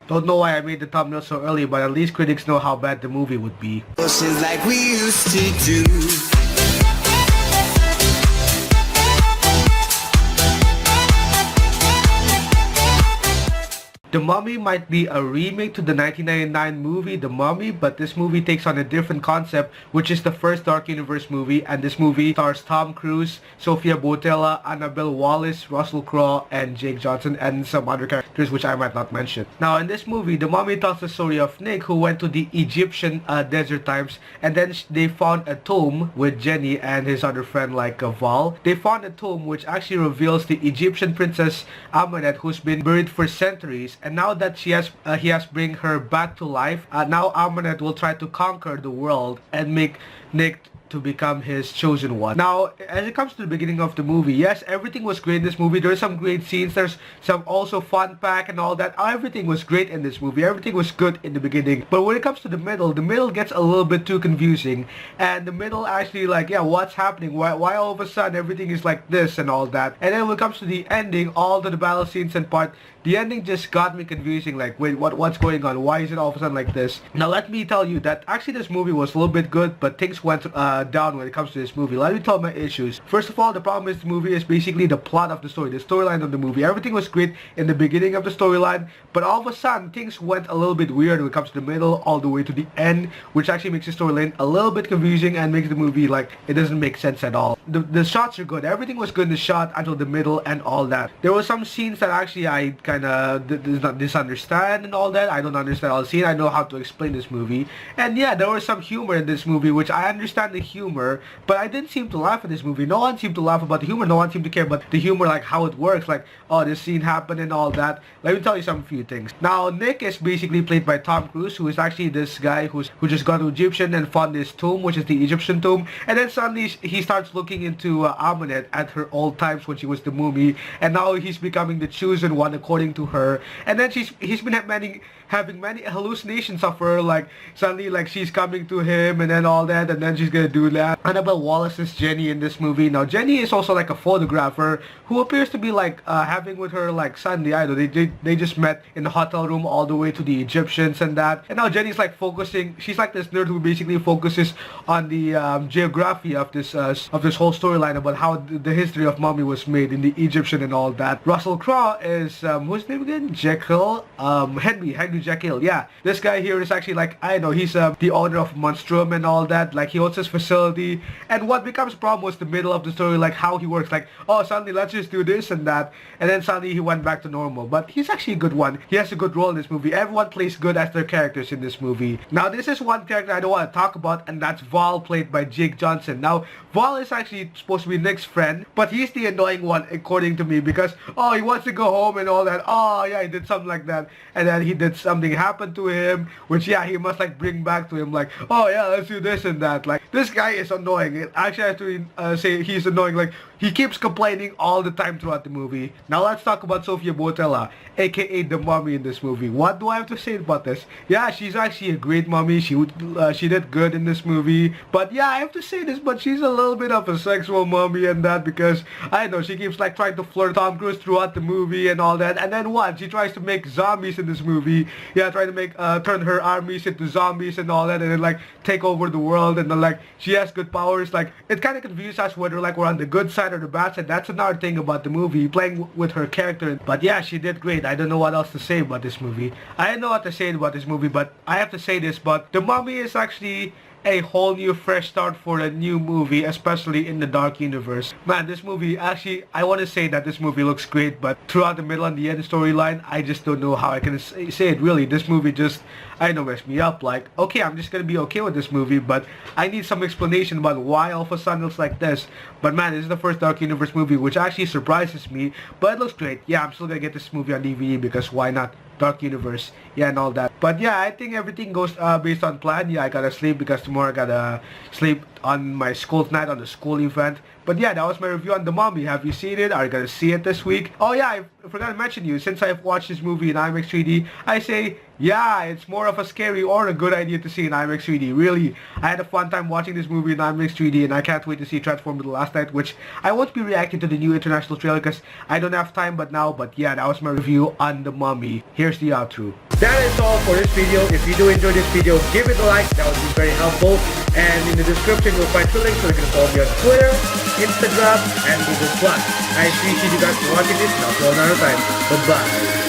Don't know why I made the thumbnail so early, but at least critics know how bad the movie would be. Like we used to do. The Mummy might be a remake to the 1999 movie The Mummy, but this movie takes on a different concept, which is the first Dark Universe movie, and this movie stars Tom Cruise, Sofia Boutella, Annabelle, Wallis, Russell Crowe, and Jake Johnson, and some other characters which I might not mention. Now in this movie, The Mummy tells the story of Nick, who went to the Egyptian desert times, and then they found a tomb with Jenny and his other friend like Val. They found a tomb which actually reveals the Egyptian princess Amenet, who's been buried for centuries. And now that he has bring her back to life, now Amenet will try to conquer the world and make Nick to become his chosen one. Now, as it comes to the beginning of the movie, yes, everything was great in this movie. There's some great scenes, there's some also fun pack and all that. Everything was great in this movie. Everything was good in the beginning. But when it comes to the middle gets a little bit too confusing. And the middle actually like, yeah, what's happening? Why all of a sudden everything is like this and all that? And then when it comes to the ending, all the battle scenes and part, the ending just got me confusing, like, wait, what's going on? Why is it all of a sudden like this? Now let me tell you that actually this movie was a little bit good, but things went down when it comes to this movie. Let me tell my issues. First of all, the problem is the movie is basically the plot of the story, the storyline of the movie. Everything was great in the beginning of the storyline, but all of a sudden things went a little bit weird when it comes to the middle all the way to the end, which actually makes the storyline a little bit confusing and makes the movie like it doesn't make sense at all. The shots are good. Everything was good in the shot until the middle and all that. There were some scenes that actually I kind of misunderstand and all that. I don't understand all the scene. I know how to explain this movie. And yeah, there was some humor in this movie, which I understand the humor, but I didn't seem to laugh at this movie. No one seemed to laugh about the humor. No one seemed to care about the humor, like how it works, like, oh, this scene happened and all that. Let me tell you some few things. Now, Nick is basically played by Tom Cruise, who is actually this guy who just got to Egyptian and found this tomb, which is the Egyptian tomb. And then suddenly he starts looking into Amenet at her old times when she was the mummy, and now he's becoming the chosen one according to her. And then he's been having many hallucinations of her, like suddenly like she's coming to him and then all that, and then she's gonna do that. Annabelle Wallis is Jenny in this movie. Now Jenny is also like a photographer who appears to be like having with her like suddenly, I don't know, they just met in the hotel room all the way to the Egyptians and that. And now Jenny's like focusing, she's like this nerd who basically focuses on the geography of this whole storyline about how the history of mummy was made in the Egyptian and all that. Russell Crowe is who's his name again? Jekyll, Henry Jekyll. Yeah, this guy here is actually like, I know, he's the owner of Monstrum and all that. Like he owns his facility. And what becomes a problem was the middle of the story, like how he works. Like, oh, suddenly let's just do this and that, and then suddenly he went back to normal. But he's actually a good one. He has a good role in this movie. Everyone plays good as their characters in this movie. Now this is one character I don't want to talk about, and that's Val, played by Jake Johnson. Now Val is actually supposed to be Nick's friend, but he's the annoying one according to me, because oh, he wants to go home and all that. Oh yeah, he did something like that, and then he did something happen to him, which yeah, he must like bring back to him, like, oh yeah, let's do this and that. Like, this guy is annoying. Actually, I have to say he's annoying. Like, he keeps complaining all the time throughout the movie. Now let's talk about Sofia Boutella, aka the mummy in this movie. What do I have to say about this? Yeah, she's actually a great mummy. She did good in this movie. But yeah, I have to say this, but she's a little bit of a sexual mummy and that, because I know she keeps like trying to flirt Tom Cruise throughout the movie and all that. And then what? She tries to make zombies in this movie. Yeah, trying to make turn her armies into zombies and all that, and then like take over the world. And then like she has good powers. Like, it kind of confuses us whether like we're on the good side or the bad side. That's another thing about the movie, playing with her character. But yeah, she did great. I don't know what else to say about this movie. I don't know what to say about this movie, but I have to say this. But The Mummy is actually a whole new fresh start for a new movie, especially in the Dark Universe. Man, this movie, actually, I want to say that this movie looks great, but throughout the middle and the end storyline, I just don't know how I can say it really. This movie just, I know, messed me up. Like, okay, I'm just gonna be okay with this movie, but I need some explanation about why all of a sudden it's like this. But man, this is the first Dark Universe movie, which actually surprises me, but it looks great. Yeah, I'm still gonna get this movie on DVD, because why not? Dark Universe, yeah, and all that. But yeah, I think everything goes based on plan. Yeah, I gotta sleep because tomorrow I gotta sleep on my school tonight on the school event. But yeah, that was my review on The Mummy. Have you seen it? Are you gonna see it this week? Oh yeah, I forgot to mention you. Since I've watched this movie in IMAX 3D, I say, yeah, it's more of a scary or a good idea to see in IMAX 3D. Really, I had a fun time watching this movie in IMAX 3D, and I can't wait to see Transformers the Last Night, which I won't be reacting to the new international trailer because I don't have time but yeah, that was my review on The Mummy. Here's the outro. That is all for this video. If you do enjoy this video, give it a like. That would be very helpful. And in the description, you'll find two links so you can follow me on Twitter, Instagram, and Google+. I appreciate you guys for watching this. And I'll see you another time. Bye-bye.